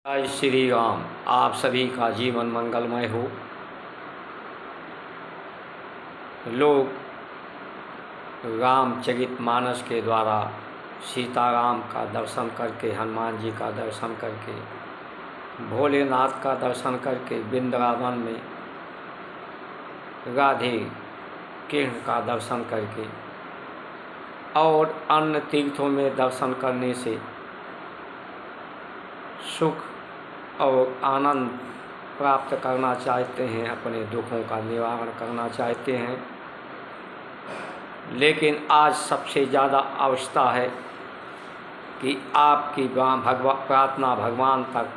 जय श्री राम। आप सभी का जीवन मंगलमय हो। लोग रामचरितमानस के द्वारा सीताराम का दर्शन करके, हनुमान जी का दर्शन करके, भोलेनाथ का दर्शन करके, वृंदावन में राधे कृष्ण का दर्शन करके और अन्य तीर्थों में दर्शन करने से सुख और आनंद प्राप्त करना चाहते हैं, अपने दुखों का निवारण करना चाहते हैं। लेकिन आज सबसे ज़्यादा आवश्यकता है कि आपकी प्रार्थना भगवान तक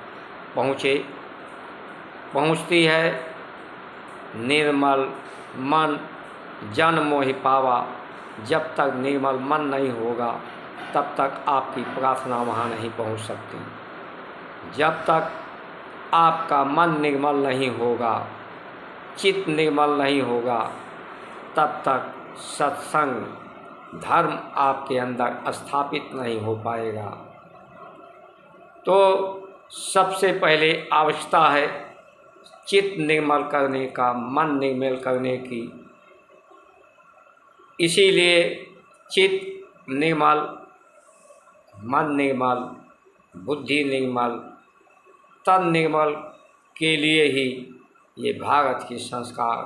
पहुँचती है। निर्मल मन जन मोहि पावा। जब तक निर्मल मन नहीं होगा तब तक आपकी प्रार्थना वहाँ नहीं पहुँच सकती। जब तक आपका मन निर्मल नहीं होगा, चित्त निर्मल नहीं होगा, तब तक सत्संग धर्म आपके अंदर स्थापित नहीं हो पाएगा। तो सबसे पहले आवश्यकता है चित्त निर्मल करने का, मन निर्मल करने की। इसीलिए चित्त निर्मल, मन निर्मल, बुद्धि निर्मल, तन निर्मल के लिए ही ये भारत की संस्कार,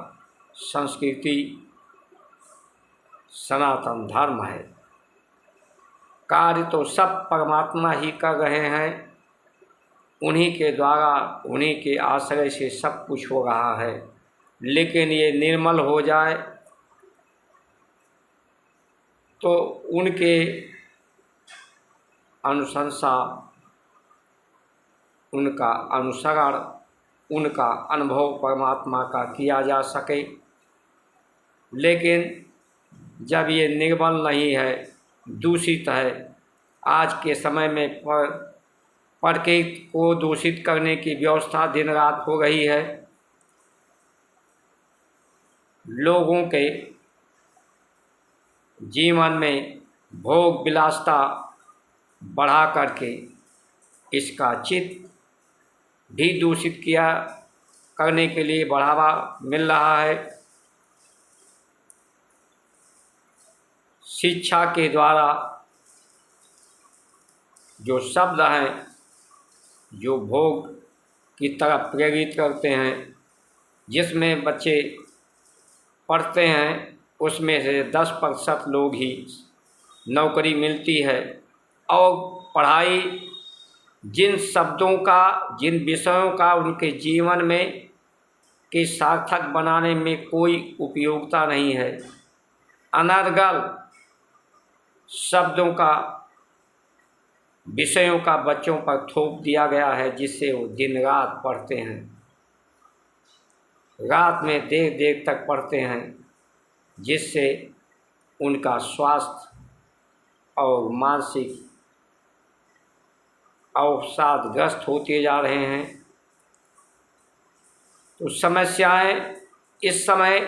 संस्कृति, सनातन धर्म है। कार्य तो सब परमात्मा ही कर रहे हैं, उन्हीं के द्वारा, उन्हीं के आश्रय से सब कुछ हो रहा है। लेकिन ये निर्मल हो जाए तो उनके अनुशंसा, उनका अनुसरण, उनका अनुभव परमात्मा का किया जा सके। लेकिन जब ये निर्मल नहीं है, दूषित है, आज के समय में प्रकृति को दूषित करने की व्यवस्था दिन रात हो रही है। लोगों के जीवन में भोग विलासता बढ़ा करके इसका चित्त भी दूषित करने के लिए बढ़ावा मिल रहा है। शिक्षा के द्वारा जो शब्द हैं, जो भोग की तरफ प्रेरित करते हैं, जिसमें बच्चे पढ़ते हैं उसमें से 10% लोग ही नौकरी मिलती है। और पढ़ाई जिन शब्दों का, जिन विषयों का उनके जीवन में के सार्थक बनाने में कोई उपयोगिता नहीं है, अनर्गल शब्दों का, विषयों का बच्चों पर थोप दिया गया है, जिससे वो दिन रात पढ़ते हैं, रात में देर देर तक पढ़ते हैं, जिससे उनका स्वास्थ्य और मानसिक अवसादग्रस्त होते जा रहे हैं। तो समस्याएं इस समय,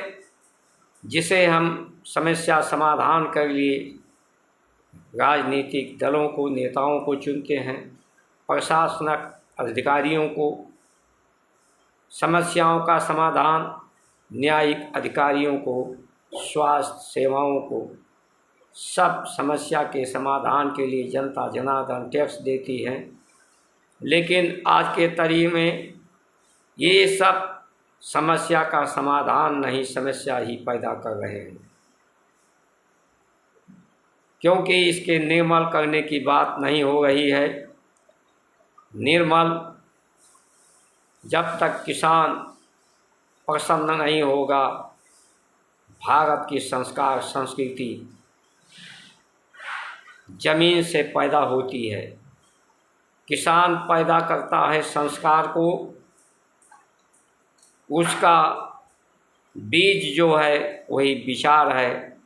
जिसे हम समस्या समाधान के लिए राजनीतिक दलों को, नेताओं को चुनते हैं, प्रशासनिक अधिकारियों को, समस्याओं का समाधान न्यायिक अधिकारियों को, स्वास्थ्य सेवाओं को, सब समस्या के समाधान के लिए जनता जनार्दन टैक्स देती है। लेकिन आज के तारीख में ये सब समस्या का समाधान नहीं, समस्या ही पैदा कर रहे हैं। क्योंकि इसके निर्मल करने की बात नहीं हो रही है। निर्मल जब तक किसान प्रसन्न नहीं होगा, भारत की संस्कार, संस्कृति जमीन से पैदा होती है। किसान पैदा करता है संस्कार को, उसका बीज जो है वही विचार है,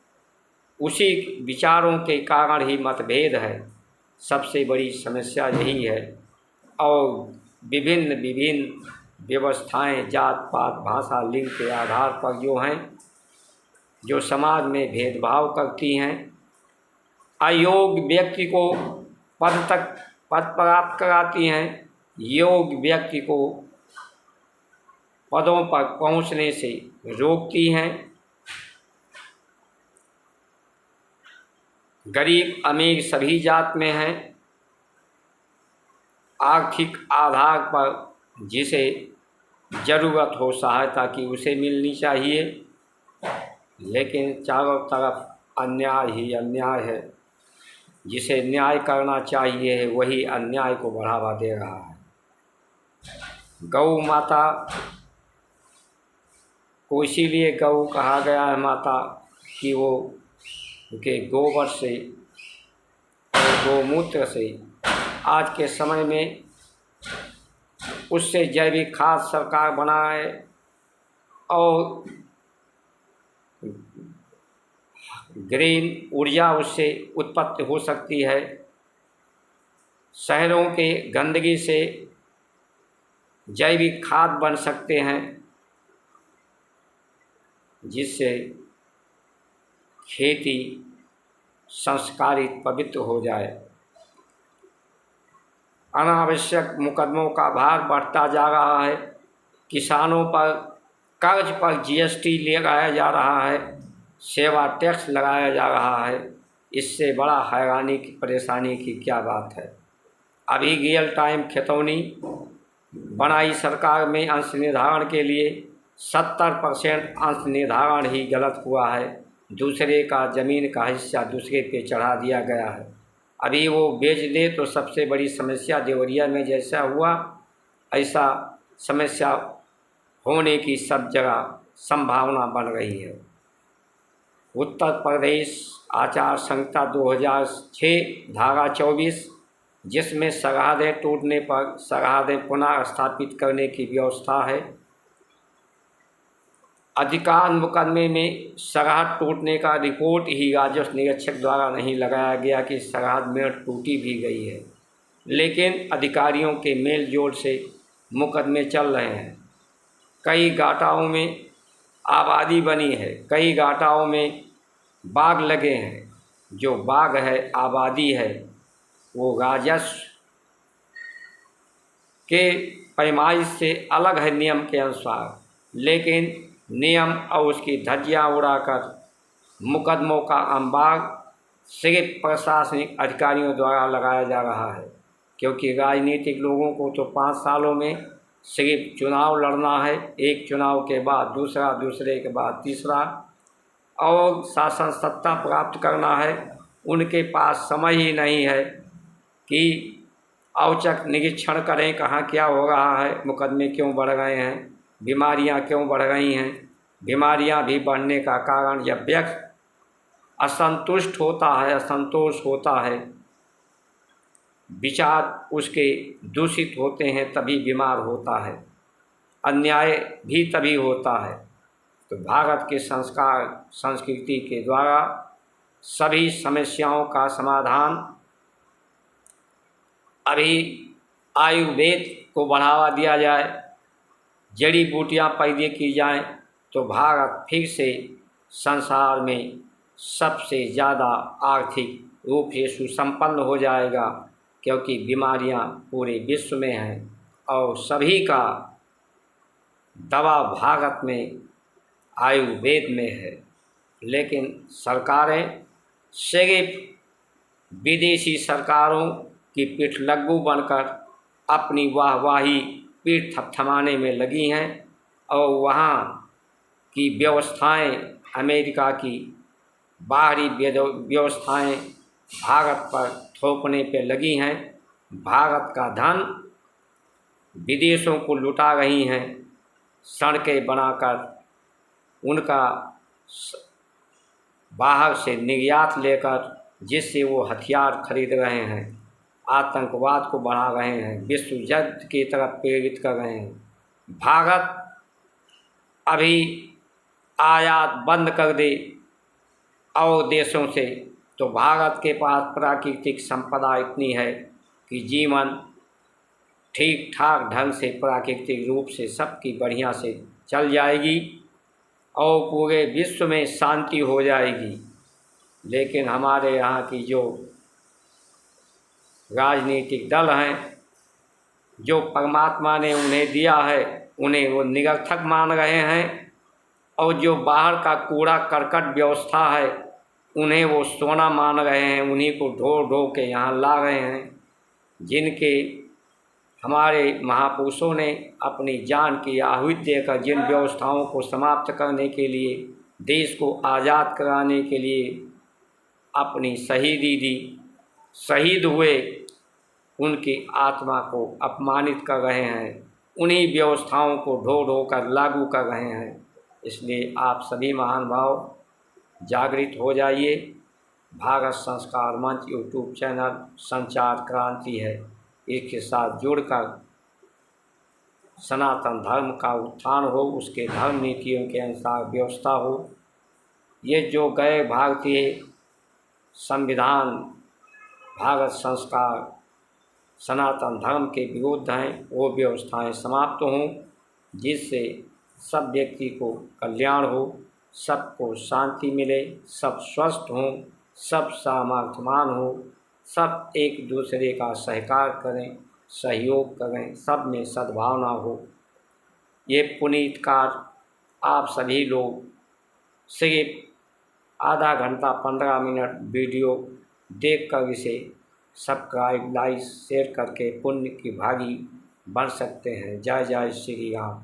उसी विचारों के कारण ही मतभेद है। सबसे बड़ी समस्या यही है। और विभिन्न व्यवस्थाएं, जात पात, भाषा, लिंग के आधार पर जो हैं, जो समाज में भेदभाव करती हैं, अयोग्य व्यक्ति को पद प्राप्त कराती हैं, योग्य व्यक्ति को पदों पर पहुंचने से रोकती हैं। गरीब अमीर सभी जात में हैं। आर्थिक आधार पर जिसे ज़रूरत हो सहायता की उसे मिलनी चाहिए, लेकिन चारों तरफ अन्याय ही अन्याय है। जिसे न्याय करना चाहिए वही अन्याय को बढ़ावा दे रहा है। गौ माता को इसीलिए गौ कहा गया है माता कि वो उनके गोबर से और गोमूत्र से आज के समय में उससे जैविक खाद सरकार बनाए और ग्रीन ऊर्जा उससे उत्पत्ति हो सकती है। शहरों के गंदगी से जैविक खाद बन सकते हैं, जिससे खेती संस्कारित पवित्र हो जाए। अनावश्यक मुकदमों का भार बढ़ता जा रहा है। किसानों पर कर्ज पर जीएसटी लगाया जा रहा है, सेवा टैक्स लगाया जा रहा है। इससे बड़ा हैरानी की परेशानी की क्या बात है। अभी रियल टाइम खतौनी बनाई सरकार में अंश निर्धारण के लिए 70% अंश निर्धारण ही गलत हुआ है। दूसरे का ज़मीन का हिस्सा दूसरे पे चढ़ा दिया गया है। अभी वो बेच दे तो सबसे बड़ी समस्या देवरिया में जैसा हुआ ऐसा समस्या होने की सब जगह संभावना बन रही है। उत्तर प्रदेश आचार संहिता 2006 धारा 24, जिसमें सरहदें टूटने पर सरहदें पुनः स्थापित करने की व्यवस्था है। अधिकांश मुकदमे में सरहद टूटने का रिपोर्ट ही राजस्व निरीक्षक द्वारा नहीं लगाया गया कि सरहद में टूटी भी गई है, लेकिन अधिकारियों के मेल जोल से मुकदमे चल रहे हैं। कई गाटाओं में आबादी बनी है, कई गाटाओं में बाग लगे हैं। जो बाग है, आबादी है, वो राजस्व के पैमाइश से अलग है नियम के अनुसार, लेकिन नियम और उसकी धज्जियाँ उड़ाकर मुकदमों का अंबाग सिर्फ प्रशासनिक अधिकारियों द्वारा लगाया जा रहा है। क्योंकि राजनीतिक लोगों को तो 5 सालों में सिर्फ चुनाव लड़ना है, एक चुनाव के बाद दूसरा, दूसरे के बाद तीसरा, और शासन सत्ता प्राप्त करना है। उनके पास समय ही नहीं है कि औचक निरीक्षण करें कहाँ क्या हो रहा है, मुकदमे क्यों बढ़ रहे हैं, बीमारियां क्यों बढ़ रही हैं। बीमारियां भी बढ़ने का कारण जब व्यक्ति असंतुष्ट होता है, असंतोष होता है, विचार उसके दूषित होते हैं, तभी बीमार होता है। अन्याय भी तभी होता है। तो भारत के संस्कार संस्कृति के द्वारा सभी समस्याओं का समाधान अभी आयुर्वेद को बढ़ावा दिया जाए, जड़ी बूटियाँ पैदा की जाएं, तो भारत फिर से संसार में सबसे ज़्यादा आर्थिक रूप से सुसंपन्न हो जाएगा। क्योंकि बीमारियां पूरे विश्व में हैं और सभी का दवा भारत में आयुर्वेद में है। लेकिन सरकारें सिर्फ विदेशी सरकारों की पीठ लग्गू बनकर अपनी वाहवाही पीठ थपथमाने में लगी हैं और वहाँ की व्यवस्थाएं, अमेरिका की बाहरी व्यवस्थाएं भारत पर थोपने पे लगी हैं। भारत का धन विदेशों को लुटा रही हैं, सड़कें बनाकर उनका बाहर से निर्यात लेकर, जिससे वो हथियार खरीद रहे हैं, आतंकवाद को बढ़ा रहे हैं, विश्व युद्ध की तरफ प्रेरित कर रहे हैं। भारत अभी आयात बंद कर दे और देशों से, तो भारत के पास प्राकृतिक संपदा इतनी है कि जीवन ठीक ठाक ढंग से प्राकृतिक रूप से सबकी बढ़िया से चल जाएगी और पूरे विश्व में शांति हो जाएगी। लेकिन हमारे यहाँ की जो राजनीतिक दल हैं जो परमात्मा ने उन्हें दिया है उन्हें वो निरर्थक मान रहे हैं, और जो बाहर का कूड़ा करकट व्यवस्था है उन्हें वो सोना मान रहे हैं, उन्हीं को ढो ढो के यहाँ ला रहे हैं। जिनके हमारे महापुरुषों ने अपनी जान की आहुति देकर जिन व्यवस्थाओं को समाप्त करने के लिए, देश को आज़ाद कराने के लिए अपनी शहीदी दी, शहीद हुए, उनकी आत्मा को अपमानित कर रहे हैं, उन्हीं व्यवस्थाओं को ढो ढो कर लागू कर रहे हैं। इसलिए आप सभी महानुभाव जागृत हो जाइए। भारत संस्कार मंच यूट्यूब चैनल संचार क्रांति है, इसके साथ जुड़कर सनातन धर्म का उत्थान हो, उसके धर्म नीतियों के अनुसार व्यवस्था हो। ये जो गए भारतीय संविधान, भारत संस्कार, सनातन धर्म के विरुद्ध हैं, वो व्यवस्थाएं समाप्त हों, जिससे सब व्यक्ति को कल्याण हो, सबको शांति मिले, सब स्वस्थ हों, सब सामर्थ्यवान हो, सब एक दूसरे का सहकार करें, सहयोग करें, सब में सद्भावना हो। ये पुनीत कार्य आप सभी लोग सिर्फ आधा घंटा 15 मिनट वीडियो देखकर इसे सब्सक्राइब, लाइक, शेयर करके पुण्य की भागी बन सकते हैं। जय जय श्री राम।